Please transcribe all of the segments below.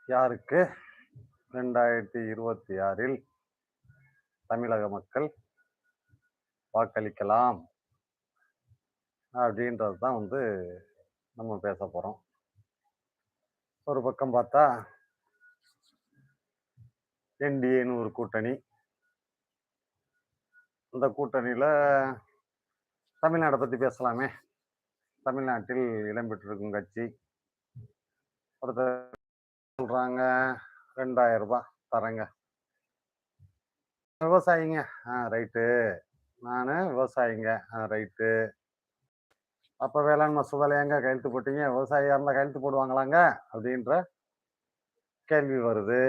யாருக்கு 2026 தமிழக மக்கள் வாக்களிக்கலாம் அப்படின்றது தான் நம்ம பேச போறோம். ஒரு பக்கம் பார்த்தா என்டிஏன்னு ஒரு கூட்டணி. இந்த கூட்டணியில தமிழ்நாடை பத்தி பேசலாமே. தமிழ்நாட்டில் இடம்பெற்றிருக்கும் கட்சி ஒருத்தர் சொல்றாங்க 2000 ரூபாய் தரேங்க. விவசாயிங்க, ரைட்டு. நானு விவசாயிங்க, ரைட்டு. அப்ப வேளாண் மசோதால ஏங்க கையெழுத்து போட்டீங்க? விவசாயியா இருந்தா கையெழுத்து போடுவாங்களாங்க அப்படின்ற கேள்வி வருது.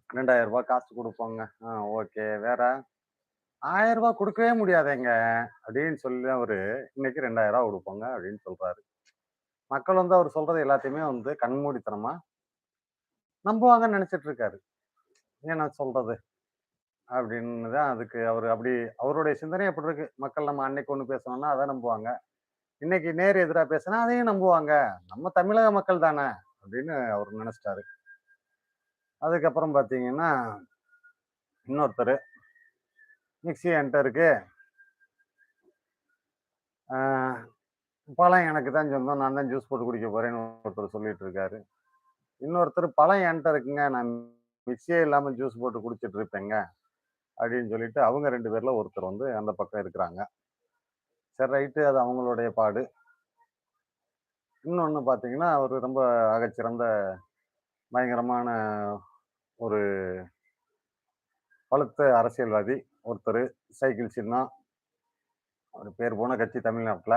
2000 ரூபாய் காசு கொடுப்போங்க. ஓகே. வேற 1000 ரூபாய் கொடுக்கவே முடியாதேங்க அப்படின்னு சொல்லி அவரு இன்னைக்கு 2000 ரூபாய் கொடுப்போங்க அப்படின்னு சொல்றாரு. மக்கள் அவர் சொல்றது எல்லாத்தையுமே கண்மூடித்தனமா நம்புவாங்கன்னு நினைச்சிட்டு இருக்காரு. என்ன சொல்றது அப்படின்னு தான் அதுக்கு அவரு அப்படி அவருடைய சிந்தனை அப்படி இருக்கு. மக்கள் நம்ம அன்னைக்கு ஒண்ணு பேசணும்னா அதை நம்புவாங்க, இன்னைக்கு நேர் எதிரா பேசினா அதையும் நம்புவாங்க. நம்ம தமிழக மக்கள் தானே அப்படின்னு அவர் நினைச்சிட்டாரு. அதுக்கப்புறம் பாத்தீங்கன்னா இன்னொருத்தர் மிக்சி என்கிட்ட இருக்கு, பழம் எனக்கு தான் சொந்தம், நான் தான் ஜூஸ் போட்டு குடிக்க போறேன்னு ஒருத்தர் சொல்லிட்டு இருக்காரு. இன்னொருத்தர் பழம் என்கிட்ட இருக்குங்க, நான் மிக்சியே இல்லாம ஜூஸ் போட்டு குடிச்சிட்டு இருப்பேங்க அப்படின்னு சொல்லிட்டு அவங்க 2 பேர்ல ஒருத்தர் அந்த பக்கம் இருக்கிறாங்க. சரி, ரைட்டு, அது அவங்களுடைய பாடு. இன்னொன்னு பாத்தீங்கன்னா அவர் ரொம்ப ஆகச்சிறந்த பயங்கரமான ஒரு பழுத்த அரசியல்வாதி ஒருத்தர். சைக்கிள் சின்னம், ஒரு பேர் போன கட்சி தமிழ்நாட்டுல.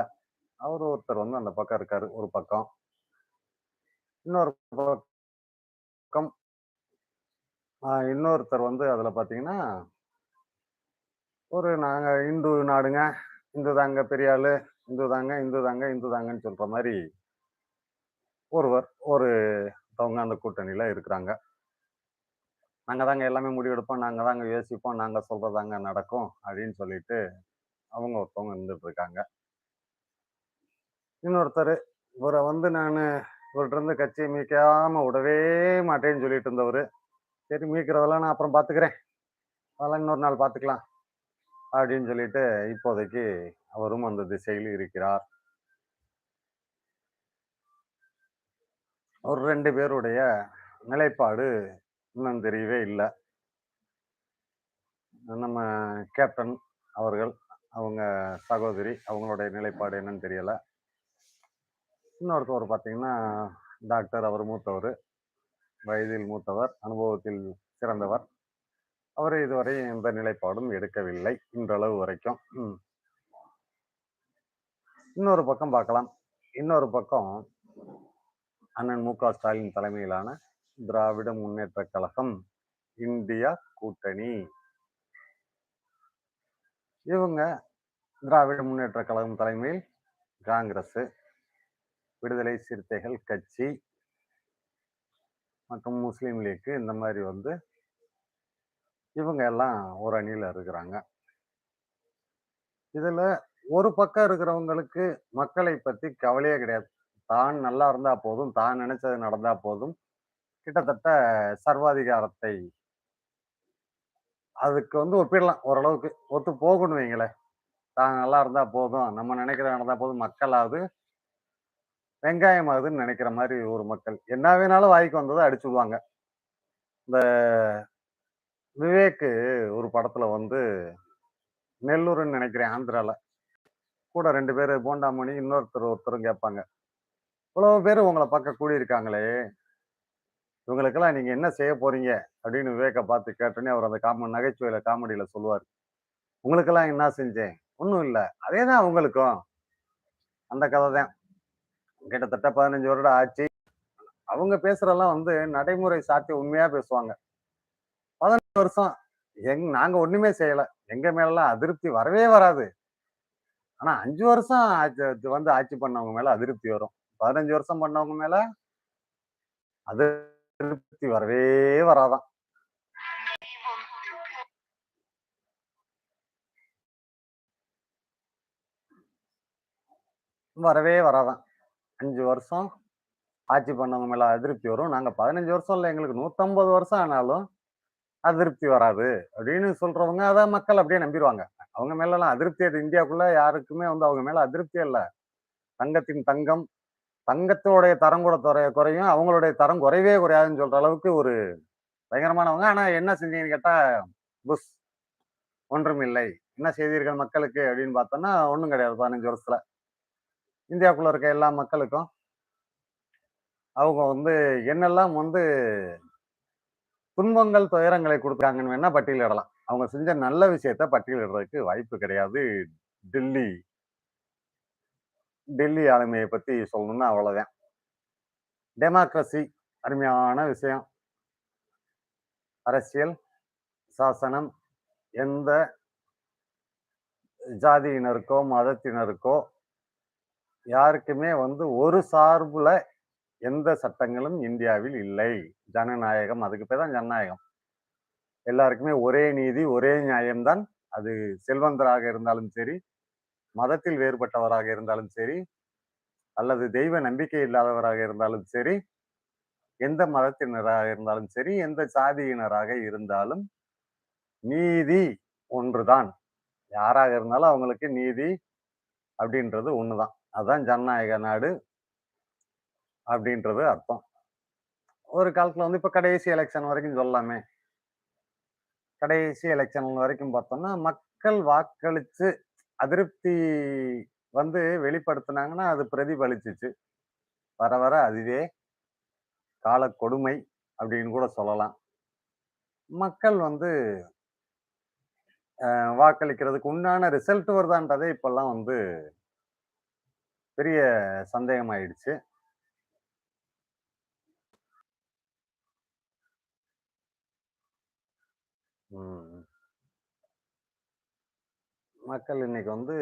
அவர் ஒருத்தர் அந்த பக்கம் இருக்காரு ஒரு பக்கம். இன்னொரு பக்கம் இன்னொருத்தர் அதுல பாத்தீங்கன்னா நாங்க இந்து நாடுங்க, இந்து தாங்க பெரிய ஆளு, இந்து தாங்க இந்து தாங்க இந்து தாங்கன்னு சொல்ற மாதிரி ஒருத்தவங்க அந்த கூட்டணியில இருக்கிறாங்க. நாங்க தாங்க எல்லாமே முடிவெடுப்போம், நாங்க தாங்க யோசிப்போம், நாங்க சொல்றதாங்க நடக்கும் அப்படின்னு சொல்லிட்டு அவங்க ஒருத்தவங்க இருந்துட்டு இருக்காங்க. இன்னொருத்தர் இவரை நான் இவர்கிட்ட இருந்து கட்சியை மீட்காம விடவே மாட்டேன்னு சொல்லிட்டு இருந்தவர். சரி, மீட்கிறதெல்லாம் நான் அப்புறம் பாத்துக்கிறேன், அதெல்லாம் இன்னொரு நாள் பாத்துக்கலாம் அப்படின்னு சொல்லிட்டு இப்போதைக்கு அவரும் அந்த திசையில் இருக்கிறார். ஒரு 2 பேருடைய நிலைப்பாடு இன்னும் தெரியவே இல்லை. நம்ம கேப்டன் அவர்கள், அவங்க சகோதரி, அவங்களுடைய நிலைப்பாடு என்னன்னு தெரியல. இன்னொருத்தவர் பார்த்தீங்கன்னா டாக்டர், அவர் மூத்தவர், வயதில் மூத்தவர், அனுபவத்தில் சிறந்தவர். அவர் இதுவரை எந்த நிலைப்பாடும் எடுக்கவில்லை இன்றளவு வரைக்கும். இன்னொரு பக்கம் பார்க்கலாம். இன்னொரு பக்கம் அண்ணன் மு.க. ஸ்டாலின் தலைமையிலான திராவிட முன்னேற்ற கழகம் இந்தியா கூட்டணி. இவங்க திராவிட முன்னேற்ற கழகம் தலைமையில் காங்கிரஸ், விடுதலை சிறுத்தைகள் கட்சி மற்றும் முஸ்லீம் லீக், இந்த மாதிரி இவங்க எல்லாம் ஒரு அணியில இருக்கிறாங்க. இதுல ஒரு பக்கம் இருக்கிறவங்களுக்கு மக்களை பத்தி கவலையே கிடையாது. தான் நல்லா இருந்தா போதும், தான் நினைச்சது நடந்தா போதும், கிட்டத்தட்ட சர்வாதிகாரத்தை அதுக்கு ஒப்பிடலாம். ஓரளவுக்கு ஒத்து போகணும் வைங்களேன். தான் நல்லா இருந்தா போதும், நம்ம நினைக்கிறது நடந்தா போதும், மக்களாவது வெங்காயம் ஆகுதுன்னு நினைக்கிற மாதிரி ஒரு மக்கள். என்ன வேணாலும் வாய்க்கு வந்ததை அடிச்சுடுவாங்க. இந்த விவேக் ஒரு படத்துல நெல்லூர்னு நினைக்கிறேன், ஆந்திரால கூட 2 பேரு போண்டாமணி, ஒருத்தரும் கேட்பாங்க, இவ்வளவு பேர் உங்களை பார்க்க கூடியிருக்காங்களே, இவங்களுக்கெல்லாம் நீங்க என்ன செய்ய போறீங்க அப்படின்னு விவேக்கை பார்த்து கேட்டோன்னே அவர் அந்த நகைச்சுவையில காமெடியில சொல்லுவார், உங்களுக்கெல்லாம் என்ன செஞ்சேன், ஒன்றும் இல்லை, அதே தான் அவங்களுக்கும். அந்த கதை தான். கிட்டத்தட்ட 15 வருடம் ஆச்சு. அவங்க பேசுறதெல்லாம் நடைமுறை சாத்தி உண்மையா பேசுவாங்க. 15 வருஷம் நாங்க ஒண்ணுமே செய்யல, எங்க மேலாம் அதிருப்தி வரவே வராது. ஆனா 5 வருஷம் ஆட்சி பண்ணவங்க மேல அதிருப்தி வரும். 15 வருஷம் பண்ணவங்க மேல அதிருப்தி வரவே வராதான். வரவே வராதான். 5 வருஷம் ஆட்சி பண்ணவங்க மேல அதிருப்தி வரும். நாங்க 15 வருஷம் இல்ல, எங்களுக்கு 150 வருஷம் ஆனாலும் அதிருப்தி வராது அப்படின்னு சொல்றவங்க, அதான் மக்கள் அப்படியே நம்பிருவாங்க. அவங்க மேலலாம் அதிருப்தி, அது இந்தியாக்குள்ள யாருக்குமே வந்து அவங்க மேல அதிருப்தியே இல்ல. தங்கத்தின் தங்கம், தங்கத்தோடைய தரம் கூட குறையும். அவங்களுடைய தரம் குறையவே குறையாதுன்னு சொல்ற அளவுக்கு ஒரு பயங்கரமானவங்க. ஆனா என்ன செஞ்சீங்கன்னு கேட்டா, புஷ் ஒன்றுமில்லை. என்ன செய்தீர்கள் மக்களுக்கு அப்படின்னு பார்த்தோம்னா, ஒண்ணும் கிடையாது. 15 வருஷத்துல. இந்தியாக்குள்ள இருக்க எல்லா மக்களுக்கும் அவங்க வந்து என்னெல்லாம் வந்து துன்பங்கள், துயரங்களை குடுத்தாங்கன்னு வேணா பட்டியலிடலாம். அவங்க செஞ்ச நல்ல விஷயத்த பட்டியலிடுறதுக்கு வாய்ப்பு கிடையாது. டெல்லி டெல்லி ஆளுமைய பத்தி சொல்லணும்னா அவ்வளவுதான். டெமோக்ரசி அருமையான விஷயம். அரசியல், சாசனம் எந்த ஜாதியினருக்கோ, மதத்தினருக்கோ யாருக்குமே வந்து ஒரு சார்புல எந்த சட்டங்களும் இந்தியாவில் இல்லை. ஜனநாயகம், அதுக்கு பேர் தான் ஜனநாயகம். எல்லாருக்குமே ஒரே நீதி, ஒரே நியாயம் தான். அது செல்வந்தராக இருந்தாலும் சரி, மதத்தில் வேறுபட்டவராக இருந்தாலும் சரி, அல்லது தெய்வ நம்பிக்கை இல்லாதவராக இருந்தாலும் சரி, எந்த மதத்தினராக இருந்தாலும் சரி, எந்த சாதியினராக இருந்தாலும் நீதி ஒன்றுதான். யாராக இருந்தாலும் அவங்களுக்கு நீதி அப்படின்றது ஒண்ணுதான். அதான் ஜனநாயக நாடு அப்படின்றது அர்த்தம். ஒரு காலத்துல வந்து இப்ப கடைசி எலெக்ஷன் வரைக்கும் சொல்லலாமே. கடைசி எலெக்ஷன் வரைக்கும் பார்த்தோம்னா, மக்கள் வாக்களிச்சு அதிருப்தி வந்து வெளிப்படுத்துனாங்கன்னா, அது பிரதிபலிச்சுச்சு. வர வர அதுவே காலக் கொடுமை அப்படின்னு கூட சொல்லலாம். மக்கள் வந்து வாக்களிக்கிறதுக்கு உண்டான ரிசல்ட் வருதான்றதே இப்பல்லாம் வந்து பெரிய சந்தேகமாயிடுச்சு. ம். மக்கள் இன்னைக்கு வந்து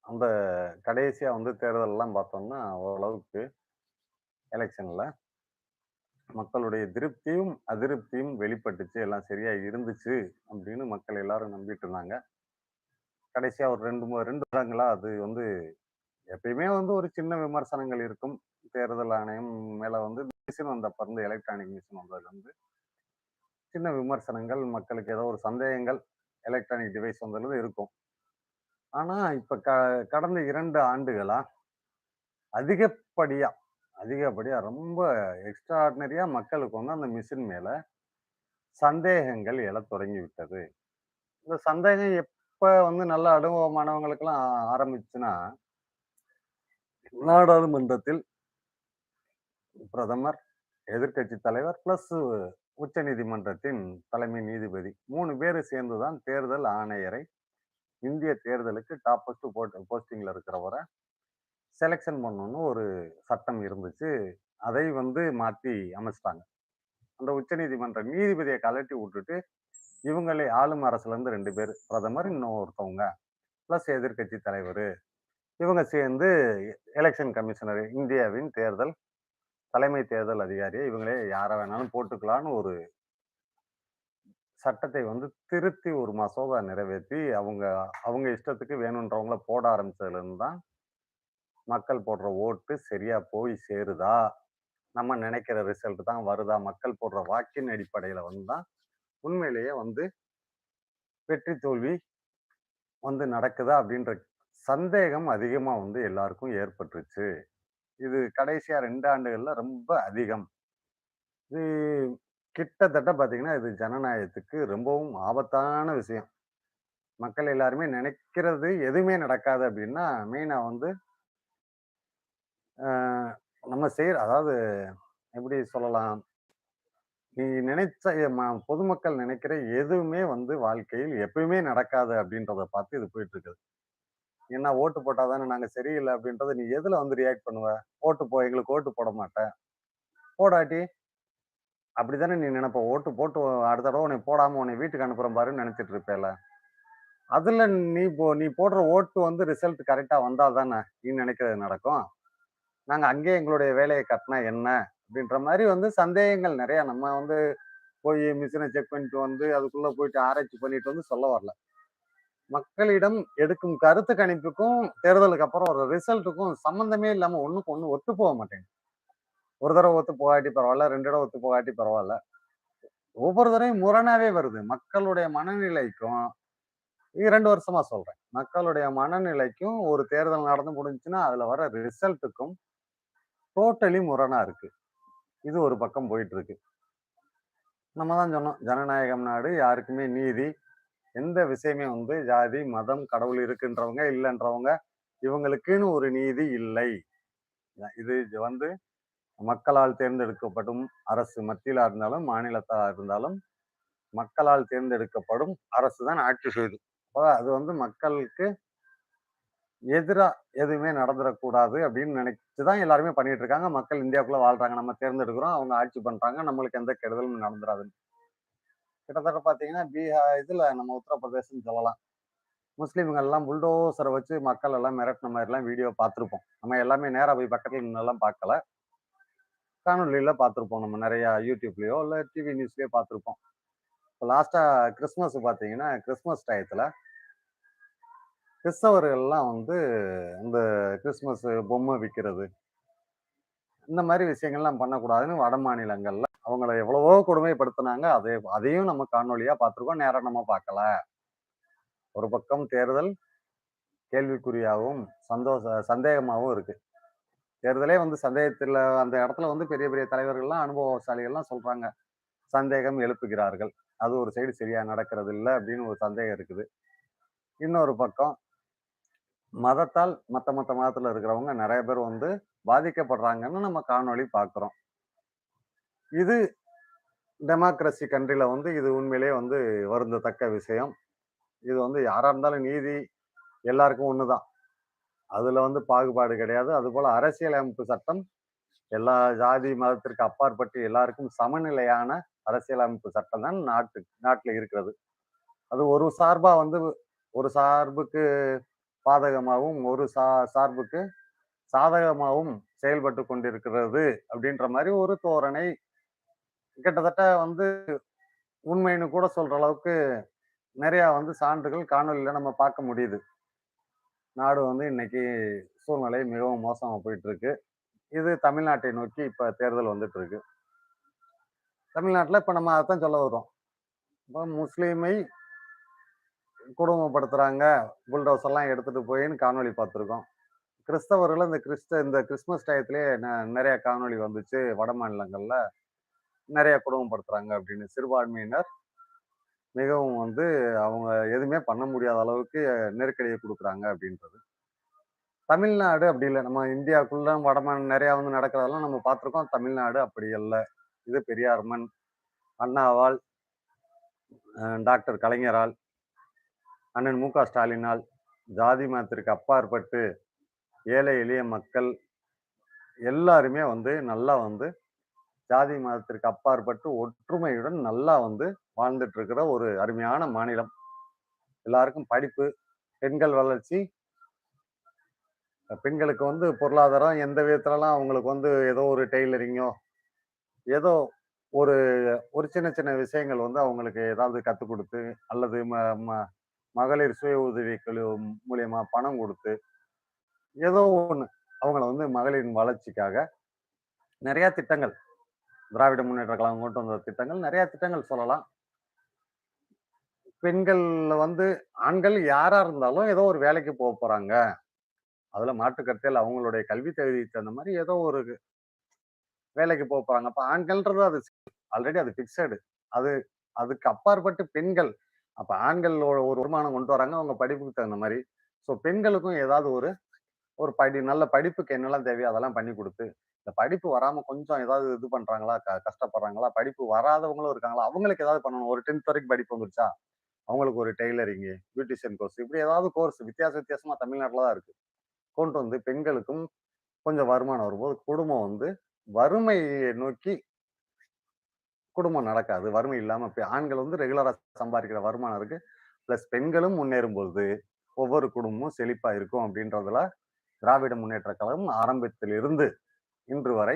அந்த கடைசியா வந்து தேர்தல்லாம் பார்த்தோம்னா, ஓரளவுக்கு எலெக்ஷன்ல மக்களுடைய திருப்தியும், அதிருப்தியும் வெளிப்பட்டுச்சு. எல்லாம் சரியா இருந்துச்சு அப்படின்னு மக்கள் எல்லாரும் நம்பிட்டு இருந்தாங்க. கடைசியா ஒரு 2 வருடங்களா அது வந்து எப்பயுமே வந்து ஒரு சின்ன விமர்சனங்கள் இருக்கும். தேர்தல் ஆணையம் மேல வந்து மிஷின் வந்தப்பருந்து, எலக்ட்ரானிக் மிஷின் வந்ததுலருந்து சின்ன விமர்சனங்கள், மக்களுக்கு ஏதோ ஒரு சந்தேகங்கள் எலக்ட்ரானிக் டிவைஸ் வந்ததுலருந்து இருக்கும். ஆனா இப்ப கடந்த 2 ஆண்டுகளா அதிகப்படியா அதிகப்படியா ரொம்ப எக்ஸ்ட்ராஆர்டினரியா மக்களுக்கு வந்து அந்த மிஷின் மேல சந்தேகங்கள் எழத் தொடங்கி விட்டது. இந்த சந்தேகம் எப்ப வந்து நல்ல அனுபவமானவங்களுக்கெல்லாம் ஆரம்பிச்சுன்னா, நாடாளுமன்றத்தில் பிரதமர், எதிர்க்கட்சி தலைவர் பிளஸ் உச்சநீதிமன்றத்தின் தலைமை நீதிபதி 3 பேரு சேர்ந்து தான் தேர்தல் ஆணையரை இந்திய தேர்தலுக்கு டாப்பஸ்ட் போஸ்டிங்ல இருக்கிறவரை செலக்ஷன் பண்ணணும்னு ஒரு சட்டம் இருந்துச்சு. அதை வந்து மாத்தி அமைச்சிட்டாங்க. அந்த உச்சநீதிமன்ற நீதிபதியை கழட்டி விட்டுட்டு, இவங்களே ஆளும் அரசுல இருந்து 2 பேரு, பிரதமர் இன்னொருத்தவங்க, பிளஸ் எதிர்க்கட்சி தலைவரு, இவங்க சேர்ந்து எலெக்ஷன் கமிஷனர், இந்தியாவின் தேர்தல் தலைமை தேர்தல் அதிகாரியை இவங்களே யார வேணாலும் போட்டுக்கலாம்னு ஒரு சட்டத்தை வந்து திருத்தி ஒரு மசோதா நிறைவேத்தி, அவங்க அவங்க இஷ்டத்துக்கு வேணுன்றவங்கள போட ஆரம்பிச்சதுல இருந்து தான், மக்கள் போடுற ஓட்டு சரியா போய் சேருதா? நம்ம நினைக்கிற ரிசல்ட் தான் வருதா? மக்கள் போடுற வாக்கின் அடிப்படையில வந்து தான் உண்மையிலேயே வந்து வெற்றி, தோல்வி வந்து நடக்குதா? அப்படின்ற சந்தேகம் அதிகமா வந்து எல்லாருக்கும் ஏற்பட்டுருச்சு. இது கடைசியா 2 ஆண்டுகள்ல ரொம்ப அதிகம். இது கிட்டத்தட்ட பார்த்தீங்கன்னா, இது ஜனநாயகத்துக்கு ரொம்பவும் ஆபத்தான விஷயம். மக்கள் எல்லாருமே நினைக்கிறது எதுவுமே நடக்காது அப்படின்னா, மெயினா வந்து அ நம்ம அதாவது எப்படி சொல்லலாம்? நீ நினைச்ச பொதுமக்கள் நினைக்கிற எதுவுமே வந்து வாழ்க்கையில் எப்பயுமே நடக்காது அப்படின்றத பார்த்து இது போயிட்டு இருக்குது. ஏன்னா ஓட்டு போட்டா தானே நாங்க சரியில்ல அப்படின்றத நீ எதுல வந்து ரியாக்ட் பண்ணுவ? எங்களுக்கு ஓட்டு போட மாட்ட. போடாட்டி அப்படித்தானே நீ நினைப்ப. ஓட்டு போட்டு அடுத்த தடவ உன்னைய போடாம உன்னைய வீட்டுக்கு அனுப்புறேன் பாருன்னு நினைச்சிட்டு இருப்பேல்ல. அதுல நீ போடுற ஓட்டு வந்து ரிசல்ட் கரெக்ட்டா வந்தா தானே நீ நினைக்கிறது நடக்கும். நாங்க அங்கேயே எங்களுடைய வேலைய காட்டுனா என்ன? அப்படின்ற மாரி வந்து சந்தேகங்கள் நெறைய நம்ம வந்து போய் மிஷின செக் பண்ணிட்டு வந்து, அதுக்குள்ள போயிட்டு ஆராய்ச்சி பண்ணிட்டு வந்து சொல்ல வரல. மக்களிடம் எடுக்கும் கருத்து கணிப்புக்கும், தேர்தலுக்கு அப்புறம் ஒரு ரிசல்ட்டுக்கும் சம்மந்தமே இல்லாம ஒண்ணுக்கு ஒண்ணு ஒத்து போக மாட்டேங்குது. ஒரு தடவ ஒத்து போகாட்டி பரவால்ல, 2 தடவ ஒத்து போகாட்டி பரவால்ல. ஒவ்வொரு தடவையும் முரணாவே வருது. மக்களுடைய மனநிலைக்கும் 2 வருஷமா சொல்றேன். மக்களுடைய மனநிலைக்கும் ஒரு தேர்தல் நடந்து முடிஞ்சுச்சுன்னா, அதுல வர ரிசல்ட்டுக்கும் டோட்டலி முரணா இருக்கு. இது ஒரு பக்கம் போயிட்டு இருக்கு. நம்ம தான் சொன்னோம். ஜனநாயகம் நாடு, யாருக்குமே நீதி, எந்த விஷயமே வந்து ஜாதி, மதம், கடவுள் இருக்குன்றவங்க, இல்லன்றவங்க, இவங்களுக்குன்னு ஒரு நீதி இல்லை. இது வந்து மக்களால் தேர்ந்தெடுக்கப்படும் அரசு மத்தியிலா இருந்தாலும், மாநிலத்தா இருந்தாலும், மக்களால் தேர்ந்தெடுக்கப்படும் அரசு தான் ஆட்சி செய்யுது. அப்ப அது வந்து மக்களுக்கு எதிரா எதுவுமே நடந்துறக்கூடாது அப்படின்னு நினைச்சு தான் எல்லாருமே பண்ணிட்டு இருக்காங்க. மக்கள் இந்தியாவுக்குள்ள வாழ்றாங்க. நம்ம தேர்ந்தெடுக்கிறோம், அவங்க ஆட்சி பண்றாங்க. நம்மளுக்கு எந்த கெடுதலும் நடந்துராதுன்னு. கிட்டத்தட்ட பார்த்தீங்கன்னா, இதுல நம்ம உத்தரப்பிரதேசம்னு சொல்லலாம். முஸ்லிம்கள்லாம் புல்டோசர வச்சு மக்கள் எல்லாம் மிரட்டுன மாரிலாம் வீடியோ பார்த்திருப்போம். நம்ம எல்லாமே நேரா போய் பக்கத்துல நின்னெல்லாம் பார்க்கல. காணொளியில பார்த்திருப்போம். நம்ம நெறைய YouTubeலயோ, இல்ல டிவி நியூஸ்லயோ பார்த்திருப்போம். இப்ப லாஸ்ட்டா கிறிஸ்துமஸ் பார்த்தீங்கன்னா, கிறிஸ்துமஸ் டயத்துல கிறிஸ்தவர்கள்லாம் வந்து இந்த கிறிஸ்துமஸ் பொம்மை விக்கிறது, இந்த மாரி விஷயங்கள்லாம் பண்ணக்கூடாதுன்னு வட மாநிலங்கள்ல அவங்கள எவ்வளவோ கொடுமைப்படுத்துனாங்க. அதையும் நம்ம காணொளியா பார்த்திருக்கோம். நேரா நம்ம பார்க்கல. ஒரு பக்கம் தேர்தல் கேள்விக்குறியாவும், சந்தேகமாவும் இருக்கு. தேர்தலே வந்து சந்தேகத்துல அந்த இடத்துல வந்து பெரிய பெரிய தலைவர்கள்லாம், அனுபவசாலிகள்லாம் சொல்றாங்க. சந்தேகம் எழுப்புகிறார்கள். அது ஒரு சைடு சரியா நடக்கிறது இல்ல அப்படின்னு ஒரு சந்தேகம் இருக்குது. இன்னொரு பக்கம் மதத்தால் மத்த மத்த மதத்துல இருக்கிறவங்க நெறைய பேர் வந்து பாதிக்கப்படுறாங்கன்னு நம்ம காணொளி பார்க்கிறோம். இது டெமோக்ரசி கண்ட்ரில வந்து இது உண்மையிலேயே வந்து வருந்தத்தக்க விஷயம். இது வந்து யாரா இருந்தாலும் நீதி எல்லாருக்கும் ஒண்ணுதான். அதுல வந்து பாகுபாடு கிடையாது. அதுபோல அரசியலமைப்பு சட்டம் எல்லா ஜாதி, மதத்திற்கு அப்பாற்பட்டு எல்லாருக்கும் சமநிலையான அரசியலமைப்பு சட்டம் தான் நாட்டுல இருக்கிறது. அது ஒரு சார்பா வந்து ஒரு சார்புக்கு பாதகமாவும், ஒரு சார்புக்கு சாதகமாவும் செயல்பட்டு கொண்டிருக்கிறது அப்படின்ற மாரி ஒரு தோரணை கிட்டத்தட்ட வந்து உண்மைன்னு கூட சொல்ற அளவுக்கு நெறையா வந்து சான்றுகள் காணொளியில நம்ம பார்க்க முடியுது. நாடு வந்து இன்னைக்கு சூழ்நிலை மிகவும் மோசமா போயிட்டு இருக்கு. இது தமிழ்நாட்டை நோக்கி இப்ப தேர்தல் வந்துட்டு இருக்கு. தமிழ்நாட்டுல இப்ப நம்ம அதத்தான் சொல்ல வர்றோம். இப்ப முஸ்லீமை கொடுமைப்படுத்துறாங்க. புல்டோசர்லாம் எடுத்துட்டு போயின்னு காணொளி பார்த்துருக்கோம். கிறிஸ்தவர்களும் இந்த கிறிஸ்துமஸ் டயத்திலேயே நெறைய காணொளி வந்துச்சு. வட மாநிலங்கள்ல நெறைய கொடுமைப்படுத்துறாங்க அப்படின்னு. சிறுபான்மையினர் மிகவும் வந்து அவங்க எதுவுமே பண்ண முடியாத அளவுக்கு நெருக்கடிய குடுக்குறாங்க அப்படின்றது. தமிழ்நாடு அப்படி இல்ல. நம்ம இந்தியாக்குள்ள நெறையா வந்து நடக்கிறதெல்லாம் நம்ம பார்த்துருக்கோம். தமிழ்நாடு அப்படி அல்ல. இது பெரியார் மண், அண்ணாவால், டாக்டர் கலைஞரால், அண்ணன் மு.க. ஸ்டாலினால், ஜாதி மதத்திற்கு அப்பாற்பட்டு ஏழை எளிய மக்கள் எல்லாருமே வந்து நல்லா வந்து ஜாதி மதத்திற்கு அப்பாற்பட்டு ஒற்றுமையுடன் நல்லா வந்து வாழ்ந்துட்டு இருக்கிற ஒரு அருமையான மாநிலம். எல்லாருக்கும் படிப்பு, பெண்கள் வளர்ச்சி, பெண்களுக்கு வந்து பொருளாதாரம் எந்த விதத்துலலாம் அவங்களுக்கு வந்து ஏதோ ஒரு டெய்லரிங்கோ, ஏதோ ஒரு ஒரு சின்ன சின்ன விஷயங்கள் வந்து அவங்களுக்கு ஏதாவது கத்துக் குடுத்து, அல்லது ம ம மகளிர் சுய உதவிக் குழு மூலியமா பணம் குடுத்து, ஏதோ ஒண்ணு அவங்கள வந்து மகளிரின் வளர்ச்சிக்காக நெறைய திட்டங்கள், திராவிட முன்னேற்ற கழகம் கொண்டு வந்த திட்டங்கள், நெறைய திட்டங்கள் சொல்லலாம். பெண்கள் வந்து ஆண்கள் யாரா இருந்தாலும் ஏதோ ஒரு வேலைக்கு போறாங்க. அதுல மாற்று கருத்தே இல்ல. அவங்களுடைய கல்வி தகுதிக்கு தகுந்த மாரி ஏதோ ஒரு வேலைக்கு போறாங்க. அப்ப ஆண்கள்ன்றது அது ஆல்ரெடி அது பிக்ஸடு. அது அதுக்கு அப்பாற்பட்டு பெண்கள். அப்ப ஆண்கள் ஒரு வருமானம் கொண்டு வராங்க. அவங்க படிப்புக்கு தகுந்த மாரி. ஸோ பெண்களுக்கும் ஏதாவது ஒரு ஒரு நல்ல படிப்புக்கு என்னெல்லாம் தேவையோ அதெல்லாம் பண்ணி குடுத்து, இந்த படிப்பு வராம கொஞ்சம் ஏதாவது இது பண்றாங்களா? கஷ்டப்படுறாங்களா? படிப்பு வராதவங்களும் இருக்காங்களா? அவங்களுக்கு ஏதாவது பண்ணணும். ஒரு 10த் வரைக்கும் படிப்பு வந்துருச்சா? அவங்களுக்கு ஒரு டெய்லரிங்கு, பியூட்டிஷியன் கோர்ஸ் இப்படி ஏதாவது கோர்ஸ் வித்தியாசமா தமிழ்நாட்டுல தான் இருக்கு. கொண்டு வந்து பெண்களுக்கும் கொஞ்சம் வருமானம் வரும்போது, குடும்பம் வந்து வறுமையை நோக்கி குடும்பம் நடக்காது. வறுமை இல்லாம ஆண்கள் வந்து ரெகுலரா சம்பாதிக்கிற வருமானம் இருக்கு. பிளஸ் பெண்களும் முன்னேறும் பொழுது, ஒவ்வொரு குடும்பமும் செழிப்பா இருக்கும் அப்படின்றதுல திராவிட முன்னேற்றக் கழகம் ஆரம்பத்திலிருந்து இன்று வரை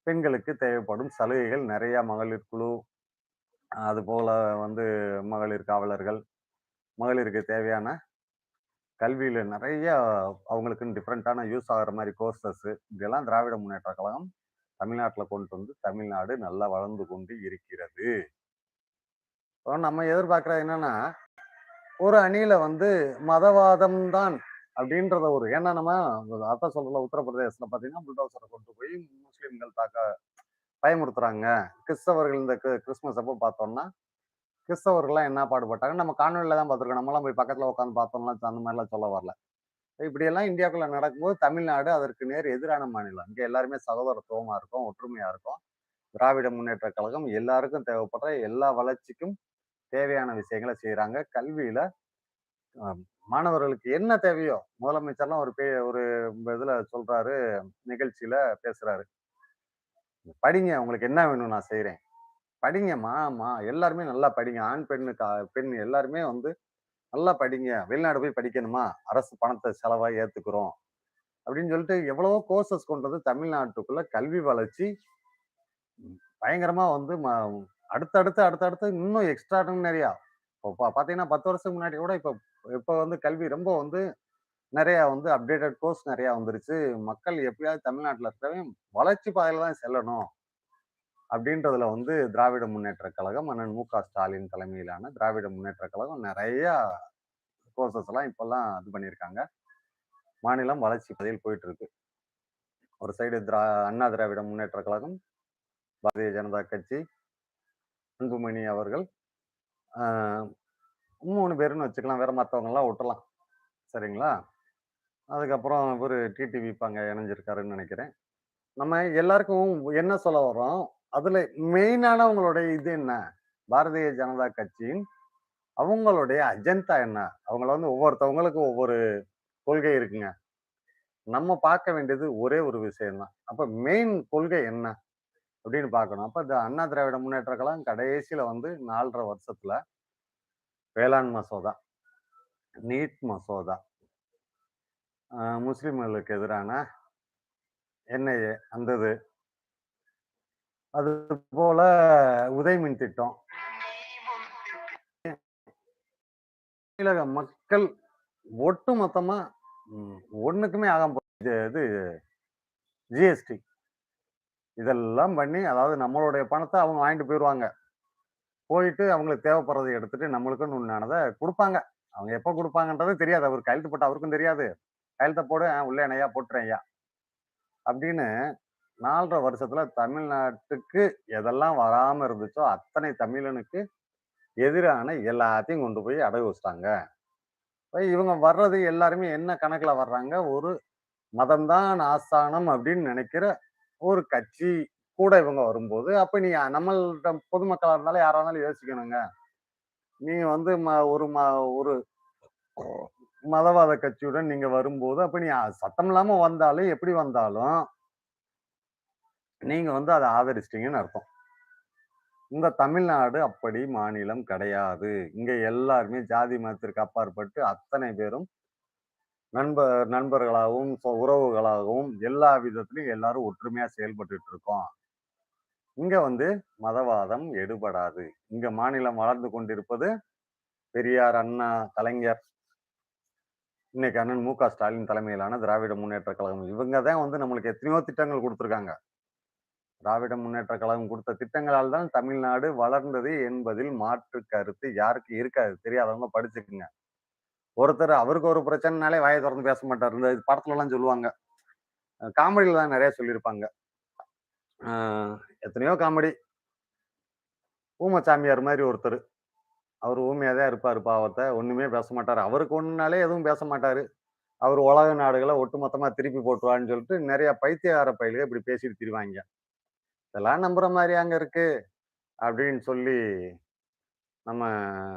பெண்களுக்கு தேவைப்படும் சலுகைகள் நெறைய மகளிர் குழு, அதுபோல வந்து மகளிர் காவலர்கள், மகளிருக்கு தேவையான கல்வியில நெறைய அவங்களுக்குன்னு டிஃபரண்டான யூஸ் ஆகுற மாரி கோர்சஸ் இப்படியெல்லாம் திராவிட முன்னேற்றக் கழகம் தமிழ்நாட்டுல கொண்டு வந்து தமிழ்நாடு நல்லா வளர்ந்து கொண்டு இருக்கிறது. இப்போ நம்ம எதிர்பார்க்கிறது என்னன்னா, ஒரு அணியில வந்து மதவாதம் தான் அப்படின்றத ஏன்னா நம்ம அதான் சொல்றோம்ல, உத்தரப்பிரதேசத்துல பார்த்தீங்கன்னா, புல்டோசர கொண்டு போய் முஸ்லிம்கள் பயமுறுத்துறாங்க. கிறிஸ்தவர்கள் இந்த கிறிஸ்துமஸ் அப்போ பார்த்தோம்னா, கிறிஸ்தவர்கள்லாம் என்ன பாடுபட்டாங்க, நம்ம காணொளியில தான் பார்த்துருக்கோம். நம்மலாம் போய் பக்கத்துல உட்காந்து பார்த்தோம்லாம் அந்த மாதிரிலாம் சொல்ல வரல. இப்படியெல்லாம் இந்தியாக்குள்ள நடக்கும்போது, தமிழ்நாடு அதற்கு நேர் எதிரான மாநிலம். இங்க எல்லாருமே சகோதரத்துவமா இருக்கோம், ஒற்றுமையா இருக்கோம். திராவிட முன்னேற்றக் கழகம் எல்லாருக்கும் தேவைப்படுற எல்லா வளர்ச்சிக்கும் தேவையான விஷயங்கள செய்றாங்க. கல்வியில அ மாணவர்களுக்கு என்ன தேவையோ, முதலமைச்சர்லாம் ஒரு இதுல சொல்றாரு, நிகழ்ச்சியில பேசுறாரு. "படிங்க, உங்களுக்கு என்ன வேணும் நான் செய்றேன். படிங்கம்மா, எல்லாருமே நல்லா படிங்க. ஆண், பெண் எல்லாருமே வந்து நல்லா படிங்க. வெளிநாடு போய் படிக்கணுமா? அரசு பணத்த செலவா ஏத்துக்கிறோம்." அப்படின்னு சொல்லிட்டு எவ்வளவோ கோர்சஸ் கொண்டு வந்து தமிழ்நாட்டுக்குள்ள கல்வி வளர்ச்சி பயங்கரமா வந்து அடுத்தடுத்து இன்னும் எக்ஸ்ட்ராடினரியா இப்போ பார்த்தீங்கன்னா 10 வருஷத்துக்கு முன்னாடி கூட இப்ப இப்ப வந்து கல்வி ரொம்ப வந்து நெறையா வந்து அப்டேட்டட் கோர்ஸ் நெறையா வந்துருச்சு. மக்கள் எப்படியாவது தமிழ்நாட்டுல இருக்கிறவன் வளர்ச்சி பாதையில தான் செல்லணும். அப்படின்றதுல வந்து திராவிட முன்னேற்றக் கழகம், அண்ணன் மு.க. ஸ்டாலின் தலைமையிலான திராவிட முன்னேற்றக் கழகம் நெறையா கோர்சஸ் எல்லாம் இப்பல்லாம் இது பண்ணியிருக்காங்க. மாநிலம் வளர்ச்சி பாதையில் போயிட்டு இருக்கு. ஒரு சைடு அண்ணா திராவிட முன்னேற்றக் கழகம், பாரதிய ஜனதா கட்சி, அன்புமணி அவர்கள், ஆ 3 பேருன்னு வச்சுக்கலாம். வேற மத்தவங்கலாம் விட்டுறலாம். சரிங்களா? அதுக்கப்புறம் இவரு டிடிவி இப்ப அங்க இணைஞ்சிருக்காருன்னு நெனைக்கிறேன். நம்ம எல்லாருக்கும் என்ன சொல்ல வர்றோம்? அதுல மெயினானவங்களுடைய இது என்ன? பாரதிய ஜனதா கட்சியின் அவங்களுடைய அஜெண்டா என்ன? அவங்கள வந்து ஒவ்வொருத்தவங்களுக்கும் ஒவ்வொரு கொள்கை இருக்குங்க. நம்ம பார்க்க வேண்டியது ஒரே ஒரு விஷயம் தான். அப்ப மெயின் கொள்கை என்ன? அப்படின்னு பார்க்கணும். அப்ப இந்த அண்ணா திராவிட முன்னேற்ற கழகம் கடைசியில வந்து 4 1/2 வருஷத்துல வேளாண் மசோதா, நீட் மசோதா, முஸ்லிம்களுக்கு எதிரான என்ஐஏ அந்த இது. அது போல உதய்மின் திட்டம். தமிழக மக்கள் ஒட்டுமொத்தமா ம் ஒண்ணுக்குமே ஆகாம இது ஜிஎஸ்டி இதெல்லாம் பண்ணி, அதாவது நம்மளுடைய பணத்த அவங்க வாங்கிட்டு போயிருவாங்க. போயிட்டு அவங்களுக்கு தேவைப்படுறத எடுத்துட்டு நம்மளுக்குன்னு உண்டானத குடுப்பாங்க. அவங்க எப்ப குடுப்பாங்கன்றது தெரியாது. அவரு கையெழுத்து போட்டா அவருக்கும் தெரியாது. கையெழுத்த போடு, உள்ள என்னய்யா போட்டுறேன்யா அப்படின்னு 4 1/2 வருஷத்துல தமிழ்நாட்டுக்கு எதெல்லாம் வராம இருந்துச்சோ, அத்தனை தமிழனுக்கு எதிரான எல்லாத்தையும் கொண்டு போய் அடகு வச்சுட்டாங்க. இப்ப இவங்க வர்றது எல்லாருமே என்ன கணக்குல வர்றாங்க? ஒரு மதம் தான் ஆஸ்தானம் அப்படின்னு நினைக்கிற ஒரு கட்சி கூட இவங்க வரும்போது, அப்ப நீ நம்மள்ட்ட பொதுமக்களா இருந்தாலும் யாரா இருந்தாலும் யோசிக்கணுங்க. நீங்க வந்து ஒரு மதவாத கட்சியுடன் நீங்க வரும்போது, அப்ப நீ சத்தம் இல்லாம வந்தாலும், எப்படி வந்தாலும், நீங்க வந்து அத ஆதரிச்சிட்டீங்கன்னு அர்த்தம். இந்த தமிழ்நாடு அப்படி மாநிலம் கிடையாது. இங்க எல்லாருமே ஜாதி மதத்திற்கு அப்பாற்பட்டு அத்தனை பேரும் நண்பர்களாகவும், உறவுகளாகவும் எல்லா விதத்திலும் எல்லாரும் ஒற்றுமையா செயல்பட்டுட்டு இருக்கோம். இங்க வந்து மதவாதம் எடுபடாது. இங்க மாநிலம் வளர்ந்து கொண்டிருப்பது பெரியார், அண்ணா, கலைஞர், இன்னைக்கு அண்ணன் மு.க. ஸ்டாலின் தலைமையிலான திராவிட முன்னேற்றக் கழகம். இவங்க தான் வந்து நம்மளுக்கு எத்தனையோ திட்டங்கள் குடுத்துருக்காங்க. திராவிட முன்னேற்றக் கழகம் குடுத்த திட்டங்களால் தான் தமிழ்நாடு வளர்ந்தது என்பதில் மாற்று கருத்து யாருக்கு இருக்காது. தெரியாதவங்க படிச்சுக்குங்க. ஒருத்தர் அவருக்கு ஒரு பிரச்சனைனாலே வாய தொறந்து பேச மாட்டாரு. இந்த படத்துலலாம் சொல்லுவாங்க. காமெடில தான் நெறைய சொல்லியிருப்பாங்க. அ எத்தனையோ காமெடி. ஊம சாமியார் மாரி ஒருத்தரு. அவரு ஊமையா தான் இருப்பாரு பாவத்த. ஒண்ணுமே பேச மாட்டாரு. அவருக்கு ஒண்ணுனாலே எதுவும் பேச மாட்டாரு. அவரு உலக நாடுகள ஒட்டுமொத்தமா திருப்பி போட்டுருவாருன்னு சொல்லிட்டு நெறைய பைத்தியக்கார பயலுக இப்படி பேசிட்டு திரிவாய்ங்க. இதெல்லாம் நம்புற மாரியாங்க இருக்கு? அப்படின்னு சொல்லி நம்ம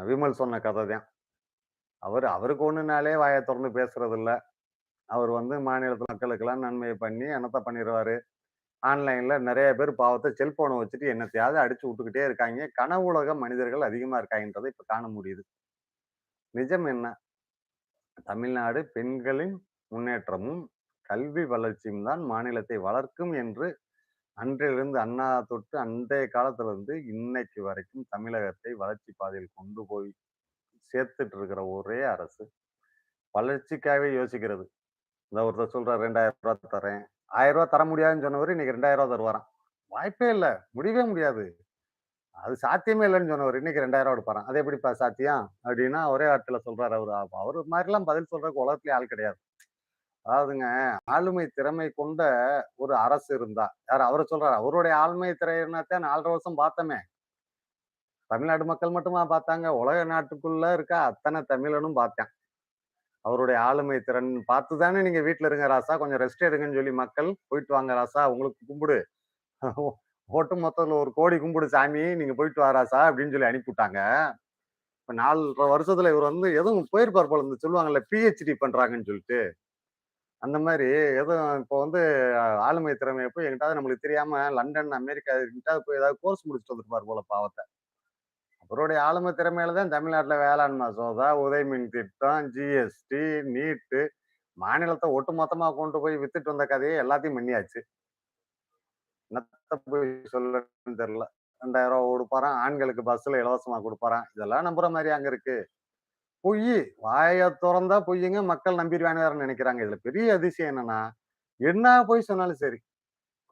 விமல் சொன்ன கத தான். அவருக்கு ஒண்ணுனாலே வாய தொறந்து பேசுறதில்ல. அவர் வந்து மாநிலத்து மக்களுக்கெல்லாம் நன்மைய பண்ணி என்னத்த பண்ணிருவாரு? ஆன்லைன்ல நெறைய பேர் பாவத்த செல்போன வச்சுட்டு என்னத்தையாவது அடிச்சு விட்டுக்கிட்டே இருக்காய்ங்க. கனவுலக மனிதர்கள் அதிகமா இருக்காங்கன்றத இப்ப காண முடியுது. நிஜம் என்ன? தமிழ்நாடு பெண்களின் முன்னேற்றமும், கல்வி வளர்ச்சியும் தான் மாநிலத்தை வளர்க்கும் என்று அன்றிலிருந்து அண்ணா தொட்டு அன்றைய காலத்திலிருந்து இன்னைக்கு வரைக்கும் தமிழகத்தை வளர்ச்சி பாதையில் கொண்டு போய் சேர்த்துட்டு இருக்கிற ஒரே அரசு வளர்ச்சிக்காகவே யோசிக்கிறது. இந்த ஒருத்தர் சொல்றார் ரூ. 2000 தரேன். ரூ. 1000 தர முடியாதுன்னு சொன்னவரு இன்னைக்கு ரூ. 2000 தருவாராம். வாய்ப்பே இல்ல. முடியவே முடியாது. அது சாத்தியமே இல்லன்னு சொன்னவரு இன்னைக்கு ரூ. 2000 எடுப்பாராம். அது எப்படிப்பா சாத்தியம்? அப்படின்னா ஒரே வார்த்தையில சொல்றாரு அவரு. அவரு மாரிலாம் பதில் சொல்றதுக்கு உலகத்திலேயே ஆள் கிடையாது. அதாவதுங்க, ஆளுமை திறமை கொண்ட ஒரு அரசு இருந்தா, யாரு அவரு சொல்றாரு. அவருடைய ஆளுமை திறமையத்தான் 4½ வருஷம் பார்த்தோமே. தமிழ்நாடு மக்கள் மட்டுமா பார்த்தாங்க? உலக நாட்டுக்குள்ள இருக்க அத்தன தமிழனும் பார்த்தான். அவருடைய ஆளுமை திறன் பார்த்து தானே நீங்க வீட்ல இருங்க ராசா, கொஞ்சம் ரெஸ்ட் எடுங்கன்னு சொல்லி மக்கள், போயிட்டு வாங்க ராசா, உங்களுக்கு கும்பிடு. ஒட்டு மொத்தத்துல 1,00,00,000 கும்பிடு சாமி, நீங்க போயிட்டு வா ராசா அப்படின்னு சொல்லி அனுப்பிவிட்டாங்க. இப்ப 4½ வருஷத்துல இவரு வந்து எதுவும் போயிருப்பார் போல, இந்த சொல்லுவாங்கல்ல பிஹெச்டி பண்றாங்கன்னு சொல்லிட்டு. அந்த மாரி எதுவும் இப்போ வந்து ஆளுமை திறமைய போய் எங்கிட்டாவது நம்மளுக்கு தெரியாம லண்டன், அமெரிக்கா எங்கிட்டாவது போய் ஏதாவது கோர்ஸ் முடிச்சுட்டு வந்திருப்பார் போல பாவத்த. அவருடைய ஆளுமை திறமையில தான் தமிழ்நாட்டுல வேளாண் மசோதா, உதயமின் திட்டம், ஜிஎஸ்டி, நீட்டு, மாநிலத்த ஒட்டுமொத்தமா கொண்டு போய் வித்துட்டு வந்த கதைய எல்லாத்தையும் பண்ணியாச்சு. என்னத்த போய் சொல்லன்னு தெரியல. ரூ. 2000 குடுப்பாராம். ஆண்களுக்கு பஸ்ல இலவசமா குடுப்பாராம். இதெல்லாம் நம்புற மாரியா அங்க இருக்கு? பொய்யி. வாய தொறந்தா பொய்யுங்க. மக்கள் நம்பிருவான்னு வேற நெனைக்கிறாங்க. இதுல பெரிய அதிசயம் என்னன்னா, என்ன பொய் சொன்னாலும் சரி.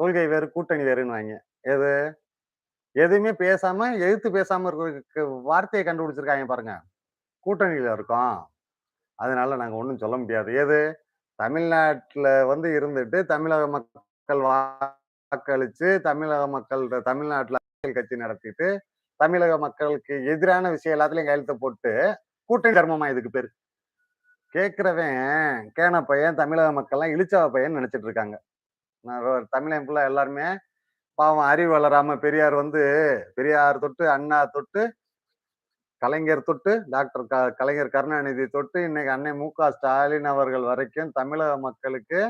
கொள்கை வேறு, கூட்டணி வேறுன்னுவாய்ங்க. எது? எதுவுமே பேசாம, எதிர்த்து பேசாம இருக்கிறதுக்கு வார்த்தைய கண்டுபிடிச்சிருக்காய்ங்க பாருங்க. கூட்டணியில இருக்கோம். அதனால நாங்க ஒண்ணும் சொல்ல முடியாது. எது? தமிழ்நாட்டுல வந்து இருந்துட்டு, தமிழக மக்கள் வாக்களிச்சு, தமிழக மக்கள்ட்ட தமிழ்நாட்டுல அரசியல் கட்சி நடத்திட்டு, தமிழக மக்களுக்கு எதிரான விஷயம் எல்லாத்துலயும் கையெழுத்த போட்டு, கூட்டணி தர்மமா இதுக்கு பேரு. கேட்கிறவன் கேன பையன், தமிழக மக்கள்லாம் இளிச்சவ பையன்னு நெனச்சுட்டு இருக்காங்க. நான் தமிழன் ஃபுல்லா எல்லாருமே பாவம் அறிவு வளராம பெரியார் வந்து பெரியார் தொட்டு, அண்ணா தொட்டு, கலைஞர் தொட்டு, டாக்டர் கலைஞர் கருணாநிதி தொட்டு, இன்னைக்கு அண்ணன் மு.க. ஸ்டாலின் அவர்கள் வரைக்கும் தமிழக மக்களுக்கு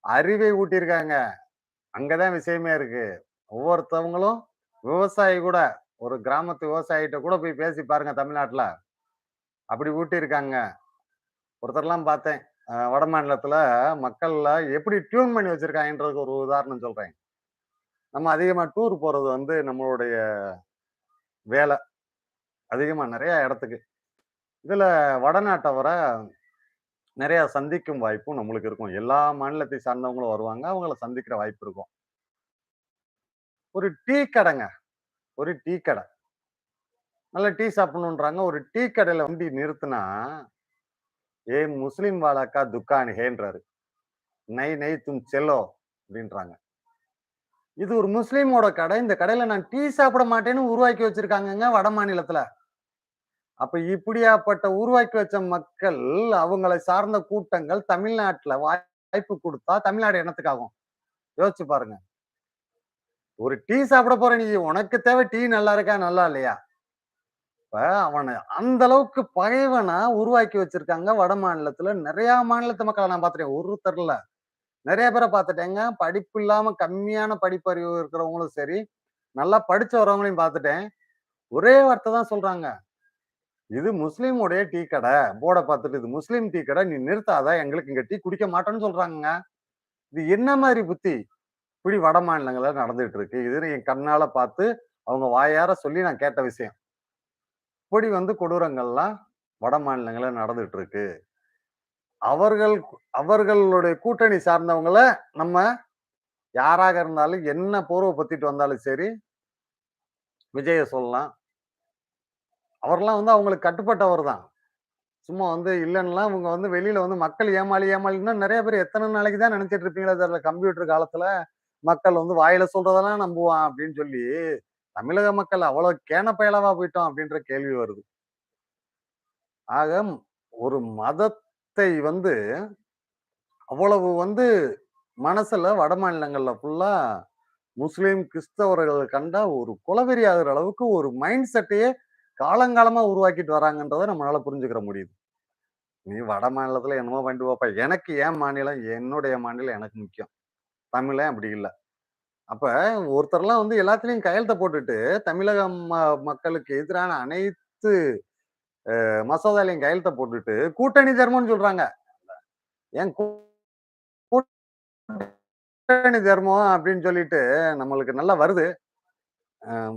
அறிவை ஊட்டியிருக்காங்க. அங்கதான் விஷயமே இருக்கு. ஒவ்வொருத்தவங்களும் விவசாயி கூட, ஒரு கிராமத்து விவசாயிட்ட கூட போய் பேசி பாருங்க தமிழ்நாட்டுல. அப்படி ஊட்டியிருக்காங்க. ஒருத்தர்லாம் பார்த்தேன். வடமாநிலத்துல மக்கள்ல எப்படி டியூன் பண்ணி வச்சிருக்காங்கன்றதுக்கு ஒரு உதாரணம் சொல்றேன். நம்ம அதிகமா டூர் போறது வந்து நம்மளுடைய வேல. அதிகமா நெறைய இடத்துக்கு. இதுல வடநாட்டவர நெறைய சந்திக்கும் வாய்ப்பும் நம்மளுக்கு இருக்கும். எல்லா மாநிலத்தை சார்ந்தவங்களும் வருவாங்க. அவங்கள சந்திக்கிற வாய்ப்பு இருக்கும். ஒரு டீ கடைங்க. ஒரு டீ கடை. நல்ல டீ சாப்பிடணுன்றாங்க. ஒரு டீ கடையில வண்டி நிறுத்துனா, "ஏ முஸ்லிம் வாலா கா துக்கான் ஹேன்றாரு. நை நை தும் செல்லோ" அப்படின்றாங்க. இது ஒரு முஸ்லீமோட கடை. இந்த கடையில நான் டீ சாப்பிட மாட்டேன்னு உருவாக்கி வச்சிருக்காங்கங்க வட மாநிலத்துல. அப்ப இப்படியாப்பட்ட உருவாக்கி வச்ச மக்கள், அவங்களை சார்ந்த கூட்டங்கள் தமிழ்நாட்டுல வாய்ப்பு குடுத்தா, தமிழ்நாடு என்னத்துக்கு ஆகும்? யோசிச்சு பாருங்க. ஒரு டீ சாப்பிட போற நீ, உனக்கு தேவை டீ நல்லா இருக்கா? நல்லா இல்லையா? இப்ப அவன அந்த அளவுக்கு பகைவனா உருவாக்கி வச்சிருக்காங்க வட மாநிலத்துல. நெறைய மாநிலத்து மக்கள நான் பார்த்துட்டேன். ஒருத்தர் இல்ல. நெறைய பேர பார்த்துட்டேங்க. படிப்பு இல்லாம கம்மியான படிப்பறிவு இருக்கிறவங்களும் சரி, நல்லா படிச்சு வரவங்களையும் பார்த்துட்டேன். ஒரே வார்த்தை தான் சொல்றாங்க. இது முஸ்லீமுடைய டீ கடை. போர்ட பார்த்துட்டு இது முஸ்லீம் டீ கடை. நீ நிறுத்தாத. எங்களுக்கு இங்க டீ குடிக்க மாட்டோம்ன்னு சொல்றாங்கங்க. இது என்ன மாரி புத்தி? இப்படி வட மாநிலங்கள்ல நடந்துட்டு இருக்கு. இது என் கண்ணால பார்த்து, அவங்க வாயார சொல்லி நான் கேட்ட விஷயம். இப்படி வந்து கொடூரங்கள்லாம் வட மாநிலங்கள்ல நடந்துட்டு இருக்கு. அவர்கள் அவர்களுடைய கூட்டணி சார்ந்தவங்கள நம்ம யாராக இருந்தாலும், என்ன போர்வ பொத்திட்டு வந்தாலும் சரி, விஜய சொல்லலாம். அவர்லாம் வந்து அவங்களுக்கு கட்டுப்பட்டவர் தான். சும்மா வந்து இல்லன்னுலாம் இவங்க வந்து வெளியில வந்து மக்கள் ஏமாளி ஏமாளின்னா நெறைய பேர் எத்தன நாளைக்கு தான் நெனச்சுட்டு இருப்பீங்களோ தெரியல. கம்ப்யூட்டர் காலத்துல மக்கள் வந்து வாயில சொல்றதெல்லாம் நம்புவான் அப்படின்னு சொல்லி, தமிழக மக்கள் அவ்வளவு கேன பயலவா போயிட்டோம் அப்படின்ற கேள்வி வருது. ஆக ஒரு மதத்தை வந்து அவ்வளவு வந்து மனசுல வடமாநிலங்கள்ல ஃபுல்லா முஸ்லிம், கிறிஸ்தவர்கள் கண்டா ஒரு குலவெறி ஆகுற அளவுக்கு ஒரு மைண்ட் செட்டையே காலங்காலமா உருவாக்கிட்டு வராங்கன்றத நம்மளால புரிஞ்சுக்கிற முடியுது. நீ வட மாநிலத்துல என்னமோ பண்ணிட்டு போப்பா. எனக்கு என் மாநிலம், என்னுடைய மாநிலம் எனக்கு முக்கியம். தமிழன் அப்படி இல்ல. அப்ப ஒருத்தர்லாம் வந்து எல்லாத்துலயும் கையெழுத்த போட்டுட்டு, தமிழக மக்களுக்கு எதிரான அனைத்து மசோதாலயும் கையெழுத்த போட்டுட்டு, கூட்டணி தர்மம்னு சொல்றாங்க. ஏன் கூட்டணி தர்மம் அப்படின்னு சொல்லிட்டு நம்மளுக்கு நல்லா வருது.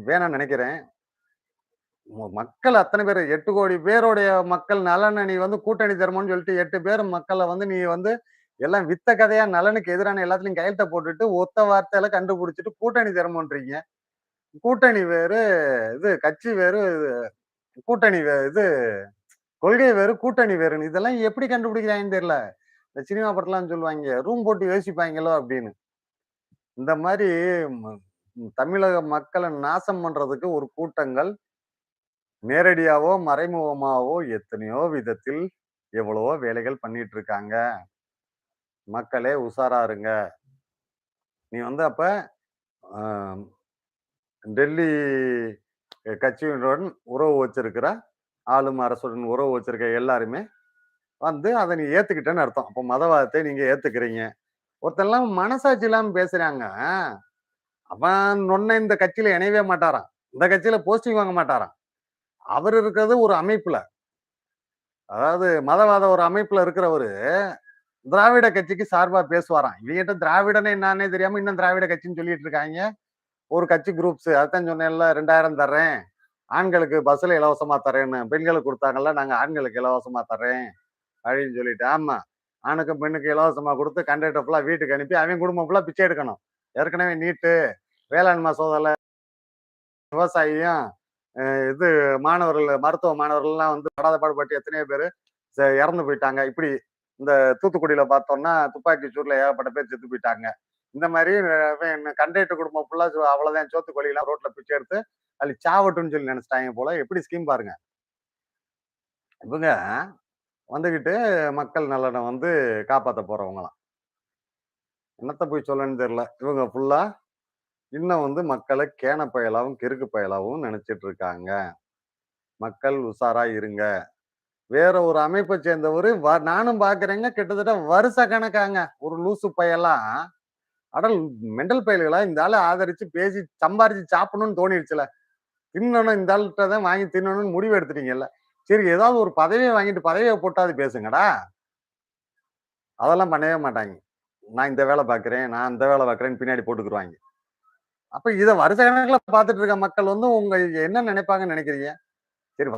வேணாம்னு நெனைக்கிறேன். மக்கள் அத்தன பேரு 8,00,00,000 பேருடைய மக்கள் நலன நீ வந்து கூட்டணி தர்மம்னு சொல்லிட்டு 8 பேர் மக்கள வந்து நீ வந்து எல்லாம் வித்த கதையா நலனுக்கு எதிரான எல்லாத்துலயும் கையெழுத்த போட்டுட்டு, ஒத்த வார்த்தையில கண்டுபிடிச்சுட்டு கூட்டணி தர்மம்ன்றீங்க. கூட்டணி வேறு, இது கட்சி வேறு, கூட்டணி இது கொள்கை வேறு, கூட்டணி வேறுன்னு. இதெல்லாம் எப்படி கண்டுபிடிக்கிறாங்கன்னு தெரியல. இந்த சினிமா படத்துலலாம் சொல்லுவாய்ங்க, ரூம் போட்டு யோசிப்பாய்ங்களோ அப்படின்னு. இந்த மாரி ம தமிழக மக்கள நாசம் பண்றதுக்கு ஒரு கூட்டங்கள் நேரடியாவோ, மறைமுகமாவோ எத்தனையோ விதத்தில் எவ்வளவோ வேலைகள் பண்ணிட்டு இருக்காங்க. மக்களே உஷாரா இருங்க. நீ வந்து அப்ப அ டெல்லி கட்சியுடன் உறவு வச்சிருக்கிற, ஆளும் அரசுடன் உறவு வச்சிருக்க எல்லாருமே வந்து அத நீ ஏத்துக்கிட்டேன்னு அர்த்தம். அப்ப மதவாதத்தை நீங்க ஏத்துக்கிறீங்க. ஒருத்தன்லாம் மனசாட்சி இல்லாம பேசுறாங்க. அவன் நொண்ண இந்த கட்சியில இணையவே மாட்டாராம். இந்த கட்சியில போஸ்டிங் வாங்க மாட்டாராம். அவரு இருக்கிறது ஒரு அமைப்புல. அதாவது மதவாத ஒரு அமைப்புல இருக்கிறவரு, திராவிட கட்சிக்கு சார்பா பேசுவாராம். இவங்ககிட்ட திராவிடன்னு என்னான்னே தெரியாம இன்னும் திராவிட கட்சின்னு சொல்லிட்டு இருக்காய்ங்க. ஒரு கட்சி குரூப்ஸ். அதான் சொன்னேன்ல 2000 தர்றேன். ஆண்களுக்கு பஸ்ல இலவசமா தர்றேன்னு. பெண்களுக்கு குடுத்தாங்கல்ல, நாங்க ஆண்களுக்கு இலவசமா தர்றேன். அப்படின்னு சொல்லிட்டு. ஆமா. ஆணுக்கும் பெண்ணுக்கும் இலவசமா குடுத்து கண்டக்டர் ஃபுல்லா வீட்டுக்கு அனுப்பி, அவன் குடும்பம் ஃபுல்லா பிச்சை எடுக்கணும். ஏற்கனவே நீட்டு, வேளாண் மசோதால விவசாயியும், இது மாணவர்கள், மருத்துவ மாணவர்கள்லாம் வந்து படாத பாடுபட்டு எத்தனையோ பேரு இறந்து போயிட்டாங்க. இப்படி இந்த தூத்துக்குடியில பார்த்தோம்னா, துப்பாக்கி சூட்ல ஏகப்பட்ட பேர் செத்து போயிட்டாங்க. இந்த மாரி கண்டக்டர் குடும்பம் ஃபுல்லா அவ்வளோதான் சோத்துக்கு வழி இல்லாம ரோட்ல பிச்சை எடுத்து, அதுல சாவட்டும்ன்னு சொல்லி நெனச்சுட்டாய்ங்க போல. எப்படி ஸ்கீம் பாருங்க. இவங்க வந்துகிட்டு மக்கள் நலன வந்து காப்பாத்த போறவங்களாம். என்னத்த போய் சொல்லன்னு தெரியல. இவங்க ஃபுல்லா இன்னும் வந்து மக்கள கேன பயலாவும், கிறுக்கு பயலாவும் நெனச்சுட்டு இருக்காங்க. மக்கள் உஷாரா இருங்க. வேற ஒரு அமைப்ப சேர்ந்தவரு நானும் பார்க்கிறேங்க. கிட்டத்தட்ட வருஷ கணக்காங்க. ஒரு லூசு பயலாம், அட மெண்டல் பயலுகளா இந்த ஆள ஆதரிச்சு பேசி சம்பாரிச்சு சாப்பிடணும்னு தோணிருச்சுல. தின்னணும் இந்த ஆள்ட்ட தான் வாங்கி தின்னணும்னு முடிவு எடுத்துட்டீங்கல்ல. சரி ஏதாவது ஒரு பதவிய வாங்கிட்டு பதவிய போட்டாவது பேசுங்கடா. அதெல்லாம் பண்ணவே மாட்டாய்ங்க. நான் இந்த வேல பார்க்கிறேன், நான் அந்த வேல பார்க்கிறேன்னு பின்னாடி போட்டுக்குருவாய்ங்க. அப்ப இத வருஷ கணக்குல பார்த்துட்டு இருக்க மக்கள் வந்து உங்க என்ன நினைப்பாங்கன்னு நினைக்கிறீங்க? சரி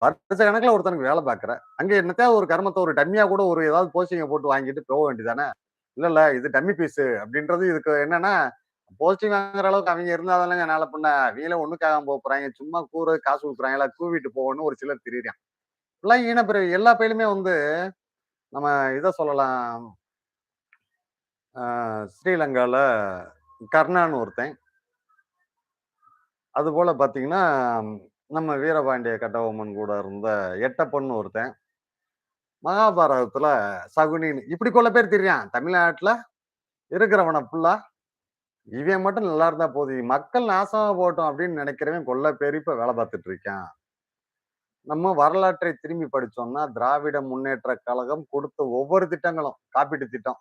வருஷ கணக்குல ஒருத்தனுக்கு வேலை பார்க்குற. அங்க என்னத்தையாவது ஒரு கருமத்த ஒரு டம்மியா கூட ஒரு ஏதாவது போஸ்டிங்க போட்டு வாங்கிட்டு போக வேண்டியதானே! இல்ல, இல்ல இது டம்மி பீஸு அப்படின்றது இதுக்கு என்னன்னா, போஸ்டிங் வாங்குற அளவுக்கு அவைங்க இருந்தா தானங்க நாள பின்ன அவைங்களே ஒண்ணுக்கு ஆகாம போறாய்ங்க. சும்மா கூறதுக்கு காசு குடுக்குறாய்ங்களா, கூவிட்டு போவோன்னு ஒரு சிலர் திரியிறான். இப்படிலாம் ஈனப்பிறவி எல்லா பயிலுமே வந்து நம்ம இத சொல்லலாம். அ ஸ்ரீலங்கால கர்ணான்னு ஒருத்தன். அதுபோல பார்த்தீங்கன்னா, நம்ம வீரபாண்டிய கட்டபொம்மன் கூட இருந்த எட்டப்பன்னு ஒருத்தன். மகாபாரதத்துல சகுனின்னு இப்படி கொள்ள பேர் திரியான். தமிழ்நாட்டுல இருக்கிறவன ஃபுல்லா, இவன் மட்டும் நல்லா இருந்தா போதும். மக்கள் நாசமா போகட்டும் அப்படின்னு நினைக்கிறவன் கொள்ள பேர் இப்ப வேலை பார்த்துட்டு இருக்கான். நம்ம வரலாற்றை திரும்பி படிச்சோம்னா, திராவிட முன்னேற்ற கழகம் கொடுத்த ஒவ்வொரு திட்டங்களும், காப்பீட்டு திட்டம்,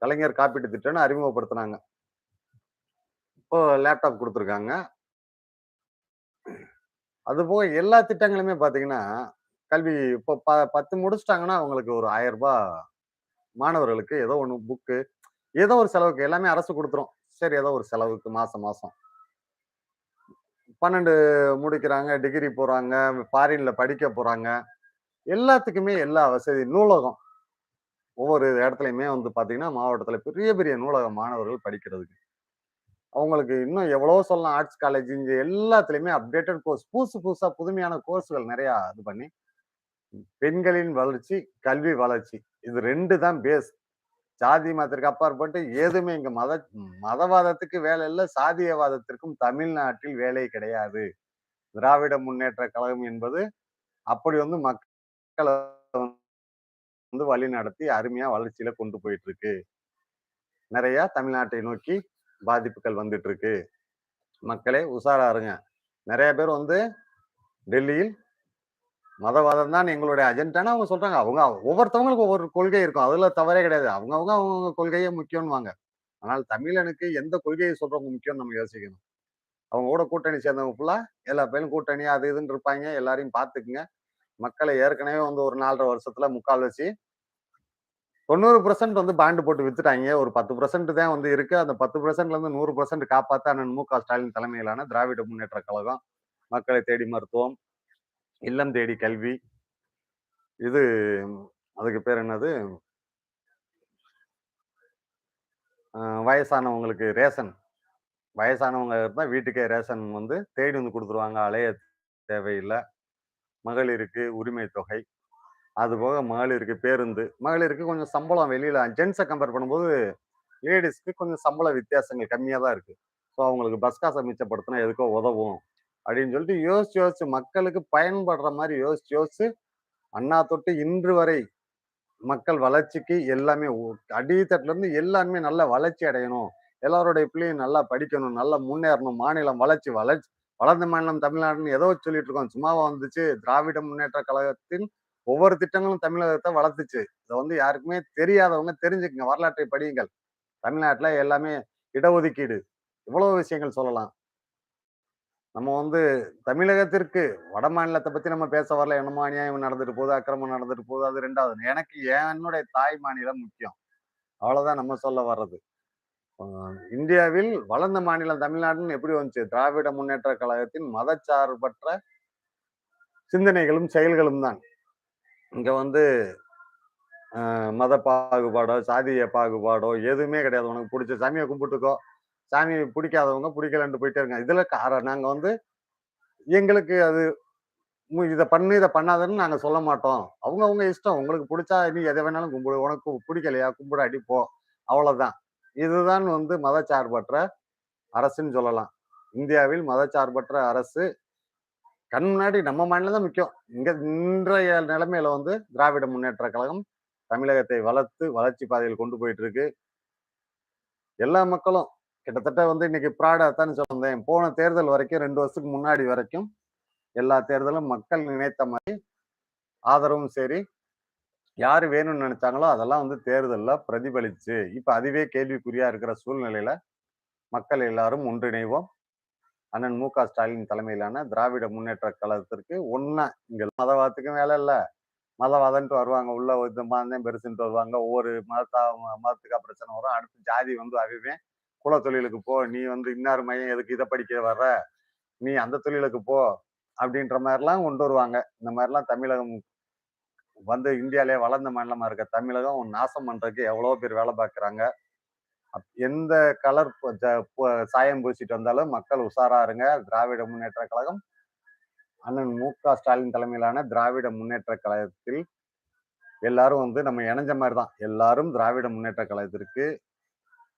கலைஞர் காப்பீட்டு திட்டம்னு அறிமுகப்படுத்துனாங்க. இப்போ லேப்டாப் குடுத்துருக்காங்க. அதுபோக எல்லா திட்டங்களுமே பார்த்தீங்கன்னா, கல்வி இப்போ 10 முடிச்சுட்டாங்கன்னா, அவங்களுக்கு ஒரு ரூ. 1000 மாணவர்களுக்கு ஏதோ ஒண்ணு புக்கு, ஏதோ ஒரு செலவுக்கு எல்லாமே அரசு குடுத்துரும். சரி ஏதோ ஒரு செலவுக்கு மாசம், மாசம். 12 முடிக்கிறாங்க, டிகிரி போறாங்க, ஃபாரின்ல படிக்க போறாங்க. எல்லாத்துக்குமே எல்லா வசதி நூலகம். ஒவ்வொரு இடத்துலயுமே வந்து பார்த்தீங்கன்னா, மாவட்டத்துல பெரிய, பெரிய நூலகம் மாணவர்கள் படிக்கிறதுக்கு. அவங்களுக்கு இன்னும் எவ்வளவோ சொல்லலாம். ஆர்ட்ஸ் காலேஜ் இங்க எல்லாத்துலயுமே அப்டேட்டட் கோர்ஸ். புதுசு புதுசா புதுமையான கோர்ஸ்கள் நெறையா இது பண்ணி, பெண்களின் வளர்ச்சி, கல்வி வளர்ச்சி. இது 2 தான் பேஸ். ஜாதி மதத்திற்கு அப்பாற்பட்டு எதுவுமே இங்க மதவாதத்துக்கு வேலை இல்ல. சாதியவாதத்திற்கும் தமிழ்நாட்டில் வேலை கிடையாது. திராவிட முன்னேற்ற கழகம் என்பது அப்படி வந்து மக்கள வந்து வழி நடத்தி அருமையா வளர்ச்சியில கொண்டு போயிட்டு இருக்கு. நெறைய தமிழ்நாட்டை நோக்கி பாதிப்புகள் வந்துட்டு இருக்கு. மக்களே உஷாரா இருங்க. நெறைய பேர் வந்து டெல்லியில் மதவாதம் தான் எங்களுடைய அஜெண்டான்னு அவங்க சொல்றாங்க. அவங்க ஒவ்வொருத்தவங்களுக்கும் ஒவ்வொரு கொள்கை இருக்கும். அதுல தவறே கிடையாது. அவங்கவங்க கொள்கையே முக்கியம்னுவாங்க. ஆனால் தமிழனுக்கு எந்த கொள்கையை சொல்றவங்க முக்கியம்னு நம்ம யோசிக்கணும். அவங்க கூட கூட்டணி சேர்ந்தவங்க ஃபுல்லா எல்லா பேரும் கூட்டணி அது இதுன்னு இருப்பாய்ங்க. எல்லாரையும் பார்த்துக்குங்க. மக்களை ஏற்கனவே வந்து ஒரு 4 1/2 வருஷத்துல முக்கால்வாசி 90% வந்து பாண்ட் போட்டு வித்துட்டாய்ங்க. ஒரு 10% தான் வந்து இருக்கு. அந்த 10%ல இருந்து 100% காப்பாத்த அண்ணன் மு.க. ஸ்டாலின் தலைமையிலான திராவிட முன்னேற்ற கழகம், மக்களை தேடி மருத்துவம், இல்லம் தேடி கல்வி, இது அதுக்கு பேர் என்னது? அ வயசானவங்களுக்கு ரேஷன். வயசானவங்க இருந்தா வீட்டுக்கே ரேஷன் வந்து தேடி வந்து குடுத்துருவாங்க. அலைய தேவையில்ல. மகளிருக்கு உரிமை தொகை. அதுபோக மகளிருக்கு பேருந்து. மகளிருக்கு கொஞ்சம் சம்பளம் வெளியில ஜென்ஸ கம்பேர் பண்ணும்போது, லேடீஸ்க்கு கொஞ்சம் சம்பள வித்தியாசங்கள் கம்மியா தான் இருக்கு. ஸோ அவங்களுக்கு பஸ் காச மிச்சப்படுத்தினா எதுக்கோ உதவும். அப்படின்னு சொல்லிட்டு யோசிச்சு, யோசிச்சு மக்களுக்கு பயன்படுற மாரி யோசிச்சு, யோசிச்சு அண்ணா தொட்டு இன்று வரை மக்கள் வளர்ச்சிக்கு எல்லாமே அடித்தட்டுல இருந்து எல்லாருமே நல்லா வளர்ச்சி அடையணும். எல்லாருடைய பிள்ளையும் நல்லா படிக்கணும், நல்லா முன்னேறணும், மாநிலம் வளர்ந்த மாநிலம் தமிழ்நாடுன்னு ஏதோ சொல்லிட்டு இருக்கோம். சும்மாவா வந்துச்சு? திராவிட முன்னேற்ற கழகத்தின் ஒவ்வொரு திட்டங்களும் தமிழகத்த வளர்த்துச்சு. இத வந்து யாருக்குமே தெரியாதவங்க தெரிஞ்சுக்கங்க. வரலாற்றை படியுங்கள். தமிழ்நாட்டுல எல்லாமே இடஒதுக்கீடு. இவ்வளவு விஷயங்கள் சொல்லலாம். நம்ம வந்து தமிழகத்திற்கு வட மாநிலத்த பத்தி நம்ம பேச வரல. என்னமோ அநியாயம் நடந்துட்டு போகுது, அக்கிரமம் நடந்துட்டு போகுது. அது 2வது. எனக்கு என்னுடைய தாய் மாநிலம் முக்கியம். அவ்வளவுதான் நம்ம சொல்ல வர்றது. அ இந்தியாவில் வளர்ந்த மாநிலம் தமிழ்நாடுன்னு எப்படி வந்துச்சு? திராவிட முன்னேற்ற கழகத்தின் மதச்சார்பற்ற சிந்தனைகளும், செயல்களும் தான். இங்க வந்து மத பாகுபாடோ, சாதிய பாகுபாடோ எதுவுமே கிடையாது. உனக்கு புடிச்ச சாமிய கும்பிட்டுக்கோ. சாமி பிடிக்காதவங்க பிடிக்கலன்ட்டு போயிட்டே இருக்காங்க. இதுல நாங்க வந்து எங்களுக்கு அது இத பண்ணு, இத பண்ணாதன்னு நாங்க சொல்ல மாட்டோம். அவங்க இஷ்டம். உங்களுக்கு புடிச்சா நீ எத வேணாலும் கும்பிடு. உனக்கு புடிக்கலையா? கும்பிடாட்டி போ. அவ்வளோதான். இதுதான் வந்து மதச்சார்பற்ற அரசுன்னு சொல்லலாம். இந்தியாவில் மதச்சார்பற்ற அரசு கண் முன்னாடி நம்ம மாநிலம் தான் முக்கியம். இன்றைய நிலைமையில வந்து திராவிட முன்னேற்ற கழகம் தமிழகத்தை வளர்த்து வளர்ச்சி பாதையில் கொண்டு போயிட்டு இருக்கு. எல்லா மக்களும் கிட்டத்தட்ட வந்து இன்னைக்கு அதான்னு சொல்லியிருந்தேன். போன தேர்தல் வரைக்கும் 2 வருஷத்துக்கு முன்னாடி வரைக்கும் எல்லா தேர்தலும் மக்கள் நினைத்த மாரி ஆதரவும் சரி, யாரு வேணும்னு நெனைச்சாங்களோ அதெல்லாம் வந்து தேர்தல்ல பிரதிபலிச்சு. இப்ப அதுவே கேள்விக்குறியா இருக்கிற சூழ்நிலையில மக்கள் எல்லாரும் ஒன்றிணைவோம். அண்ணன் மு.க. ஸ்டாலின் தலைமையிலான திராவிட முன்னேற்ற கழகத்திற்கு ஒண்ணா இங்க மதவாதத்துக்கும் வேலை இல்ல. மதவாதம்ன்ட்டு வருவாங்க. உள்ள இந்த மதம் தான் பெருசுன்ட்டு வருவாங்க. ஒவ்வொரு மதத்துக்கா பிரச்சனை வரும். அடுத்து ஜாதி வந்து அவன் குல தொழிலுக்கு போ. நீ வந்து இன்னார் மையம் எதுக்கு இத படிக்க வர்ற? நீ அந்த தொழிலுக்கு போ. அப்படின்ற மாரிலாம் கொண்டு வருவாங்க. இந்த மாரிலாம் தமிழகம் வந்து இந்தியாலயே வளர்ந்த மாநிலமா இருக்க தமிழகம் நாசம் பண்றதுக்கு எவ்வளவோ பேர் வேலை பார்க்குறாங்க. எந்த கலர் சாயம் பூசிட்டு வந்தாலும் மக்கள் உஷாரா இருங்க. திராவிட முன்னேற்ற கழகம் அண்ணன் மு.க. ஸ்டாலின் தலைமையிலான திராவிட முன்னேற்ற கழகத்தில் எல்லாரும் வந்து நம்ம இணைஞ்ச மாரி தான். எல்லாரும் திராவிட முன்னேற்ற கழகத்திற்கு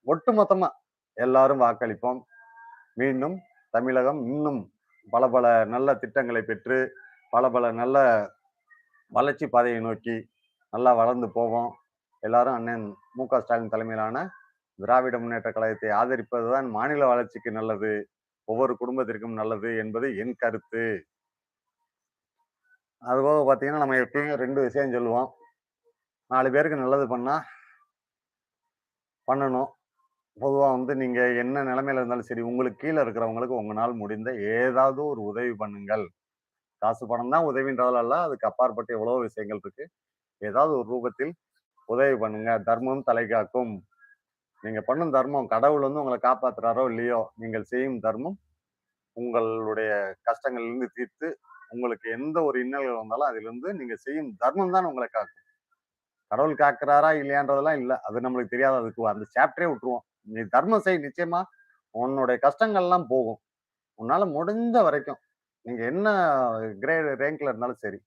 ஒட்டுமொத்தமா எல்லாரும் வாக்களிப்போம். மீண்டும் தமிழகம் இன்னும் பல பல நல்ல திட்டங்களை பெற்று, பல பல நல்ல வளர்ச்சி பாதையை நோக்கி நல்லா வளர்ந்து போவோம். எல்லாரும் அண்ணன் மு.க. ஸ்டாலின் தலைமையிலான திராவிட முன்னேற்ற கழகத்தை ஆதரிப்பதுதான் மாநில வளர்ச்சிக்கு நல்லது. ஒவ்வொரு குடும்பத்திற்கும் நல்லது என்பது என் கருத்து. அதுபோக பார்த்தீங்கன்னா, நம்ம எப்பயும் 2 விஷயம் சொல்லுவோம். 4 பேருக்கு நல்லது பண்ணா பண்ணணும். பொதுவா வந்து நீங்க என்ன நிலைமையில இருந்தாலும் சரி, உங்களுக்கு கீழ இருக்கிறவங்களுக்கு உங்கனால முடிந்த ஏதாவது ஒரு உதவி பண்ணுங்கள். காசு, பணம் தான் உதவின்றதுல இல்ல. அதுக்கு அப்பாற்பட்ட எவ்வளவோ விஷயங்கள் இருக்கு. ஏதாவது ஒரு ரூபத்தில் உதவி பண்ணுங்க. தர்மம் தலைகாக்கும். நீங்க பண்ணும் தர்மம் கடவுள் வந்து உங்கள காப்பாத்துறாரோ இல்லையோ, நீங்கள் செய்யும் தர்மம் உங்களுடைய கஷ்டங்கள்லேருந்து தீர்த்து, உங்களுக்கு எந்த ஒரு இன்னல்கள் வந்தாலும் அதிலிருந்து நீங்க செய்யும் தர்மம் தான் உங்கள காக்கும். கடவுள் காக்குறாரா இல்லையான்றதெல்லாம் இல்ல. அது நம்மளுக்கு தெரியாது. அதுக்கு அந்த சாப்டரே விட்டுருவோம். நீ தர்மம் செய் நிச்சயமா உன்னுடைய கஷ்டங்கள்லாம் போகும். உன்னால முடிந்த வரைக்கும் நீங்க என்ன ரேங்க்ல இருந்தாலும் சரி,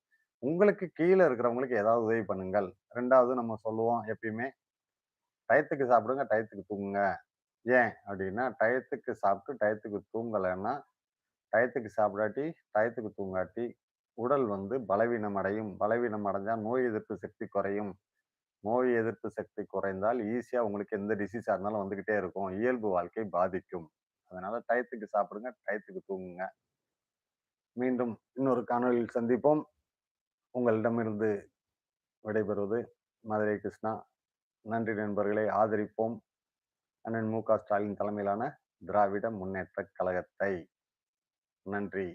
உங்களுக்கு கீழ இருக்கிறவங்களுக்கு ஏதாவது உதவி பண்ணுங்கள். 2வது நம்ம சொல்லுவோம் எப்பயுமே, டயத்துக்கு சாப்பிடுங்க, டயத்துக்கு தூங்குங்க. ஏன் அப்டின்னா, டயத்துக்கு சாப்பிட்டு டயத்துக்கு தூங்கலன்னா, டயத்துக்கு சாப்பிடாட்டி, டயத்துக்கு தூங்காட்டி, உடல் வந்து பலவீனம் அடையும். பலவீனம் அடைஞ்சா நோய் எதிர்ப்பு சக்தி குறையும். நோய் எதிர்ப்பு சக்தி குறைந்தால் ஈஸியா உங்களுக்கு எந்த டிசீஸா இருந்தாலும் வந்துகிட்டே இருக்கும். இயல்பு வாழ்க்கை பாதிக்கும். அதனால டயத்துக்கு சாப்பிடுங்க, டயத்துக்கு தூங்குங்க. மீண்டும் இன்னொரு காணொளியில் சந்திப்போம். உங்களிடமிருந்து விடைபெறுவது மதுரை கிருஷ்ணா. நன்றி நண்பர்களே! ஆதரிப்போம் அண்ணன் மு.க. ஸ்டாலின் தலைமையிலான திராவிட முன்னேற்றக் கழகத்தை. நன்றி.